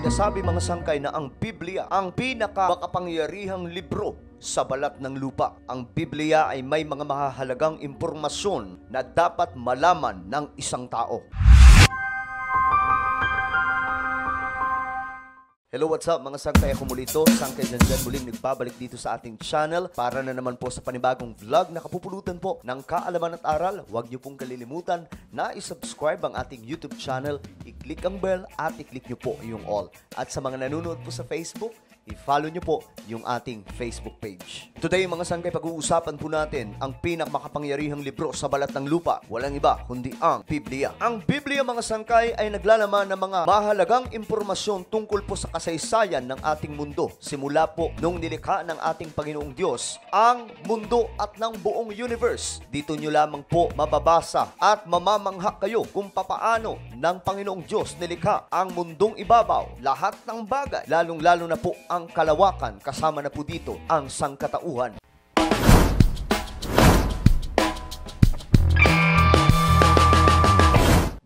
sinasabi mga sangkay na ang Biblia ang pinaka-makapangyarihang libro sa balat ng lupa. Ang Biblia ay may mga mahahalagang impormasyon na dapat malaman ng isang tao. Hello, what's up mga sangkay? Ako muli ito, Sangkay Janjan, muling nagbabalik dito sa ating channel para na naman po sa panibagong vlog na kapupulutan po ng kaalaman at aral. Huwag niyo pong kalilimutan na isubscribe ang ating YouTube channel, i-click ang bell at i-click niyo po yung all. At sa mga nanonood po sa Facebook, i-follow nyo po yung ating Facebook page. Today mga sangkay, pag-uusapan po natin ang pinakmakapangyarihang libro sa balat ng lupa. Walang iba kundi ang Biblia. Ang Biblia mga sangkay ay naglalaman ng mga mahalagang impormasyon tungkol po sa kasaysayan ng ating mundo. Simula po nung nilikha ng ating Panginoong Diyos ang mundo at ng buong universe. Dito nyo lamang po mababasa at mamamangha kayo kung papaano ng Panginoong Diyos nilikha ang mundong ibabaw, lahat ng bagay, lalong-lalo na po ang kalawakan, kasama na po dito ang sangkatauhan.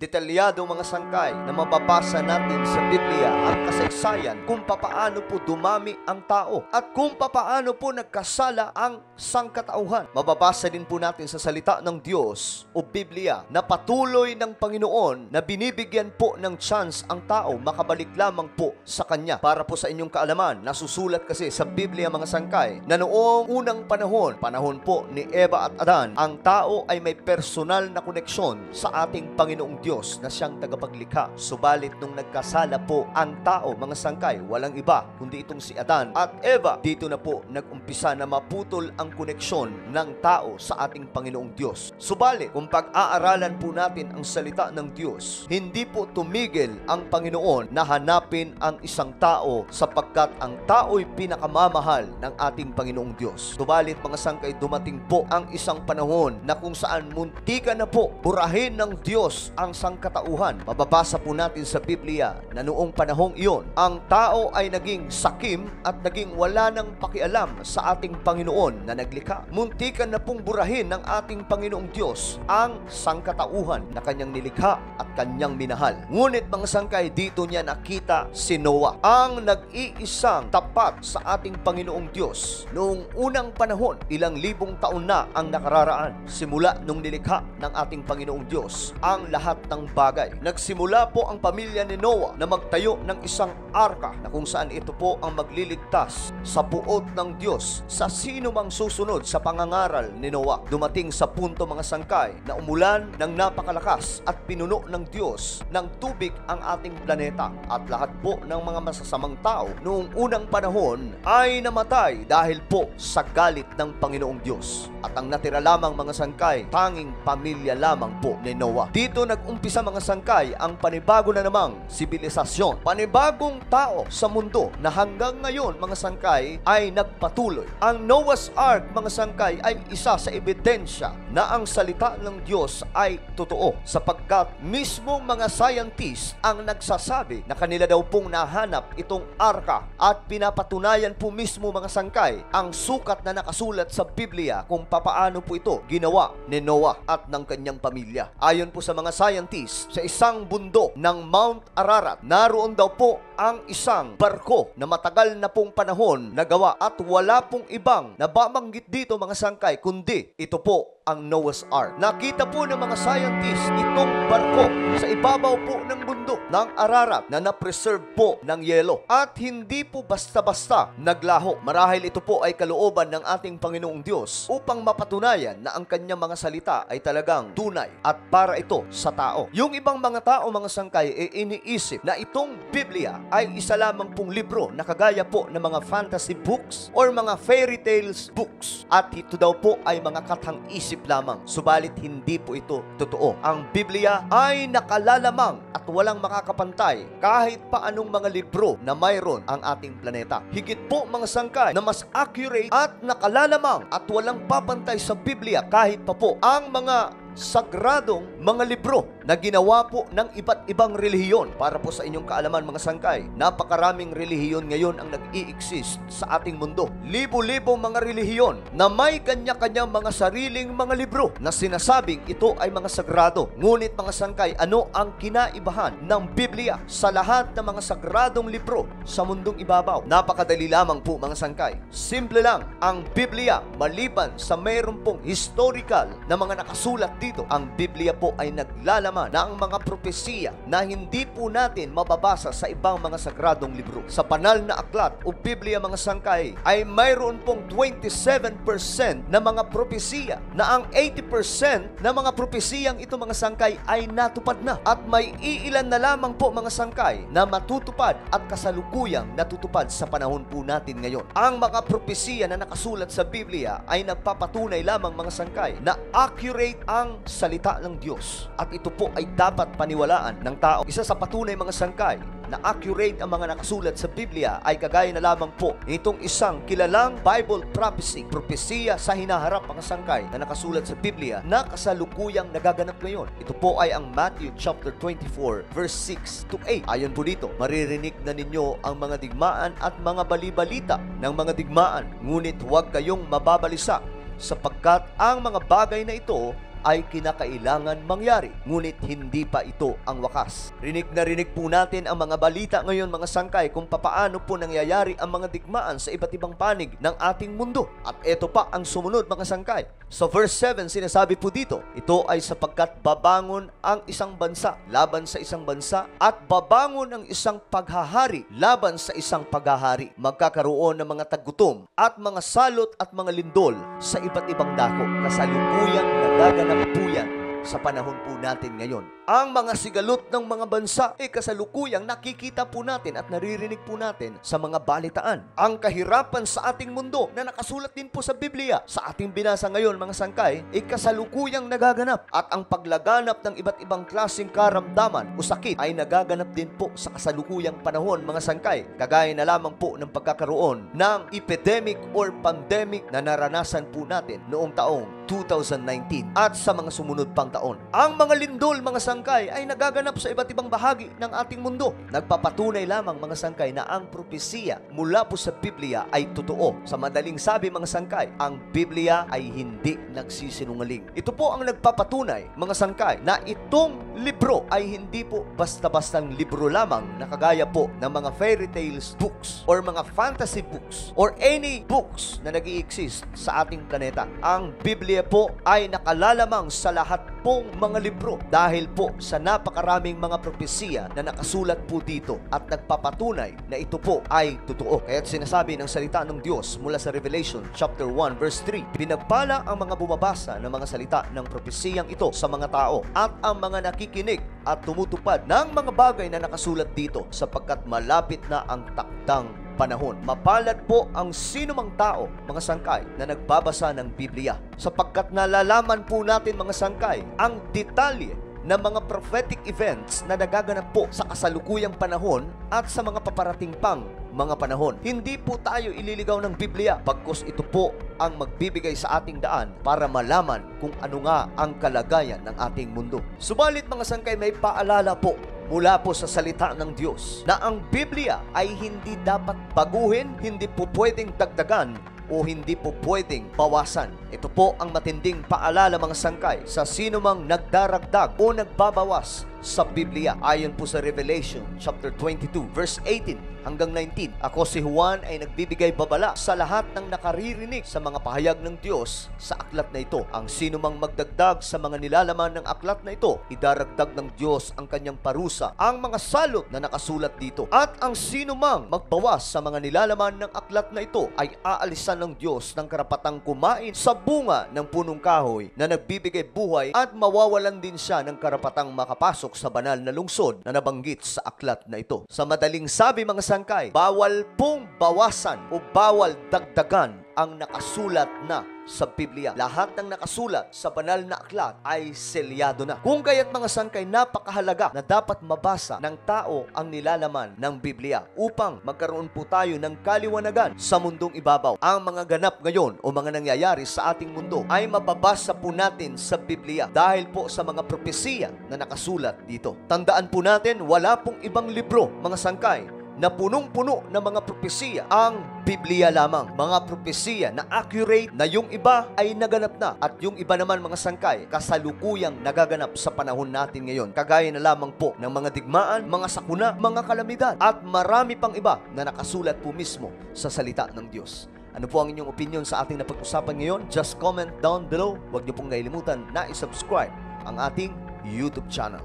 Detalyado mga sangkay na mababasa natin sa Biblia ang kasaysayan kung papaano po dumami ang tao at kung papaano po nagkasala ang sangkatauhan. Mababasa din po natin sa salita ng Diyos o Biblia na patuloy ng Panginoon na binibigyan po ng chance ang tao makabalik lamang po sa Kanya. Para po sa inyong kaalaman, nasusulat kasi sa Biblia mga sangkay na noong unang panahon po ni Eva at Adan, ang tao ay may personal na koneksyon sa ating Panginoong Diyos na siyang tagapaglikha. Subalit nung nagkasala po ang tao, mga sangkay, walang iba kundi itong si Adan at Eva, dito na po nag-umpisa na maputol ang koneksyon ng tao sa ating Panginoong Diyos. Subalit, kung pag-aaralan po natin ang salita ng Diyos, hindi po tumigil ang Panginoon na hanapin ang isang tao sapagkat ang tao'y pinakamamahal ng ating Panginoong Diyos. Subalit, mga sangkay, dumating po ang isang panahon na kung saan muntika na po burahin ng Diyos ang sangkatauhan. Mababasa po natin sa Biblia na noong panahong iyon, ang tao ay naging sakim at naging wala ng pakialam sa ating Panginoon na naglikha. Muntikan na pong burahin ng ating Panginoong Diyos ang sangkatauhan na kanyang nilikha at kanyang minahal. Ngunit mga sangkay, dito niya nakita si Noah, ang nag-iisang tapat sa ating Panginoong Diyos. Noong unang panahon, ilang libong taon na ang nakararaan simula nung nilikha ng ating Panginoong Diyos ang lahat ng bagay. Nagsimula po ang pamilya ni Noah na magtayo ng isang arka na kung saan ito po ang magliligtas sa puot ng Diyos sa sino mang susunod sa pangangaral ni Noah. Dumating sa punto mga sangkay na umulan ng napakalakas at pinuno ng Diyos ng tubig ang ating planeta at lahat po ng mga masasamang tao noong unang panahon ay namatay dahil po sa galit ng Panginoong Diyos. At ang natira lamang mga sangkay, tanging pamilya lamang po ni Noah. Dito nag-umpisa mga sangkay ang panibago na namang sibilisasyon. Panibagong tao sa mundo na hanggang ngayon mga sangkay ay nagpatuloy. Ang Noah's Ark mga sangkay ay isa sa ebidensya na ang salita ng Diyos ay totoo sapagkat mismong mga scientists ang nagsasabi na kanila daw pong nahanap itong arka at pinapatunayan po mismo mga sangkay ang sukat na nakasulat sa Biblia kung papaano po ito ginawa ni Noah at ng kanyang pamilya. Ayon po sa mga scientists, sa isang bundok ng Mount Ararat, naroon daw po ang isang barko na matagal na pong panahon nagawa at wala pong ibang nababanggit dito mga sangkay kundi ito po ang Noah's Ark. Nakita po ng mga scientists itong barko sa ibabaw po ng bundok ng Ararat na na-preserve po ng yelo at hindi po basta-basta naglaho. Marahil ito po ay kalooban ng ating Panginoong Diyos upang mapatunayan na ang kanyang mga salita ay talagang tunay at para ito sa tao. Yung ibang mga tao mga sangkay ay iniisip na itong Biblia ay isa lamang pong libro na kagaya po ng mga fantasy books or mga fairy tales books at ito daw po ay mga katang-isip lamang. Subalit hindi po ito totoo. Ang Biblia ay nakalalamang at walang makakapantay kahit pa anong mga libro na mayroon ang ating planeta. Higit po mga sangkay na mas accurate at nakalalamang at walang papantay sa Biblia kahit pa po ang mga sagradong mga libro na ginawa po ng iba't ibang relihiyon. Para po sa inyong kaalaman mga sangkay, napakaraming relihiyon ngayon ang nag-i-exist sa ating mundo. Libo-libong mga relihiyon na may kanya-kanyang mga sariling mga libro na sinasabing ito ay mga sagrado. Ngunit mga sangkay, ano ang kinaibahan ng Biblia sa lahat ng mga sagradong libro sa mundong ibabaw? Napakadali lamang po mga sangkay. Simple lang, ang Biblia, maliban sa mayroon pong historical na mga nakasulat dito, ang Biblia po ay naglalaman ng mga propesiya na hindi po natin mababasa sa ibang mga sagradong libro. Sa banal na aklat o Biblia mga sangkay ay mayroon pong 27% na mga propesiya na ang 80% na mga propesiyang ito mga sangkay ay natupad na. At may iilan na lamang po mga sangkay na matutupad at kasalukuyang natutupad sa panahon po natin ngayon. Ang mga propesiya na nakasulat sa Biblia ay nagpapatunay lamang mga sangkay na accurate ang salita ng Diyos. At ito po ay dapat paniwalaan ng tao. Isa sa patunay mga sangkay na accurate ang mga nakasulat sa Biblia ay kagaya na lamang po itong isang kilalang Bible prophecy, propesiya sa hinaharap mga sangkay na nakasulat sa Biblia na kasalukuyang nagaganap ngayon. Ito po ay ang Matthew chapter 24 verse 6 to 8. Ayon po dito, maririnig na ninyo ang mga digmaan at mga balibalita ng mga digmaan, ngunit huwag kayong mababalisa, sapagkat ang mga bagay na ito ay kinakailangan mangyari, ngunit hindi pa ito ang wakas. Rinig na rinig po natin ang mga balita ngayon mga sangkay kung papaano po nangyayari ang mga digmaan sa iba't ibang panig ng ating mundo. At ito pa ang sumunod mga sangkay. Sa verse 7 sinasabi po dito, ito ay sapagkat babangon ang isang bansa laban sa isang bansa at babangon ang isang paghahari laban sa isang paghahari. Magkakaroon ng mga tagutom at mga salot at mga lindol sa iba't ibang dako. Kasalukuyang nagaganap po yan sa panahon po natin ngayon. Ang mga sigalot ng mga bansa ay kasalukuyang nakikita po natin at naririnig po natin sa mga balitaan. Ang kahirapan sa ating mundo na nakasulat din po sa Biblia, sa ating binasa ngayon mga sangkay, ay kasalukuyang nagaganap. At ang paglaganap ng iba't ibang klaseng karamdaman o sakit ay nagaganap din po sa kasalukuyang panahon mga sangkay. Kagaya na lamang po ng pagkakaroon ng epidemic or pandemic na naranasan po natin noong taong 2019 at sa mga sumunod pang taon. Ang mga lindol mga sangkay ay nagaganap sa iba't ibang bahagi ng ating mundo. Nagpapatunay lamang mga sangkay na ang propesiya mula po sa Biblia ay totoo. Sa madaling sabi mga sangkay, ang Biblia ay hindi nagsisinungaling. Ito po ang nagpapatunay mga sangkay na itong libro ay hindi po basta-bastang libro lamang na kagaya po ng mga fairy tales books or mga fantasy books or any books na nag-i-exist sa ating planeta. Ang Biblia po ay nakalalamang sa lahat pong mga libro dahil po sa napakaraming mga propesiya na nakasulat po dito at nagpapatunay na ito po ay totoo. Kaya't sinasabi ng salita ng Diyos mula sa Revelation chapter 1 verse 3, pinagpala ang mga bumabasa ng mga salita ng propesiyang ito sa mga tao at ang mga nakikinig at tumutupad ng mga bagay na nakasulat dito, sapagkat malapit na ang takdang panahon. Mapalad po ang sinumang tao, mga sangkay, na nagbabasa ng Biblia, sapagkat nalalaman po natin mga sangkay ang detalye ng mga prophetic events na nagaganap po sa kasalukuyang panahon at sa mga paparating pang mga panahon. Hindi po tayo ililigaw ng Biblia, pagkus ito po ang magbibigay sa ating daan para malaman kung ano nga ang kalagayan ng ating mundo. Subalit mga sangkay, may paalala po mula po sa salita ng Diyos na ang Biblia ay hindi dapat baguhin, hindi po pwedeng dagdagan o hindi po pwedeng bawasan. Ito po ang matinding paalala mga sangkay sa sinumang nagdaragdag o nagbabawas sa Biblia. Ayon po sa Revelation chapter 22 verse 18 hanggang 19. Ako si Juan ay nagbibigay babala sa lahat ng nakaririnig sa mga pahayag ng Diyos sa aklat na ito. Ang sinumang magdagdag sa mga nilalaman ng aklat na ito, idaragdag ng Diyos ang kanyang parusa, ang mga salot na nakasulat dito. At ang sinumang magbawas sa mga nilalaman ng aklat na ito ay aalisan ng Diyos ng karapatang kumain sa bunga ng punong kahoy na nagbibigay buhay, at mawawalan din siya ng karapatang makapasok sa banal na lungsod na nabanggit sa aklat na ito. Sa madaling sabi mga sangkay, bawal pong bawasan o bawal dagdagan ang nakasulat na sa Biblia. Lahat ng nakasulat sa banal na aklat ay selyado na. Kung kaya't mga sangkay, napakahalaga na dapat mabasa ng tao ang nilalaman ng Biblia upang magkaroon po tayo ng kaliwanagan sa mundong ibabaw. Ang mga ganap ngayon o mga nangyayari sa ating mundo ay mababasa po natin sa Biblia dahil po sa mga propesiya na nakasulat dito. Tandaan po natin, wala pong ibang libro, mga sangkay, na punong-puno ng mga propesiya ang Biblia lamang. Mga propesiya na accurate, na yung iba ay naganap na at yung iba naman, mga sangkay, kasalukuyang nagaganap sa panahon natin ngayon. Kagaya na lamang po ng mga digmaan, mga sakuna, mga kalamidad at marami pang iba na nakasulat po mismo sa salita ng Diyos. Ano po ang inyong opinion sa ating napag-usapan ngayon? Just comment down below. Huwag niyo pong kailimutan na i-subscribe ang ating YouTube channel.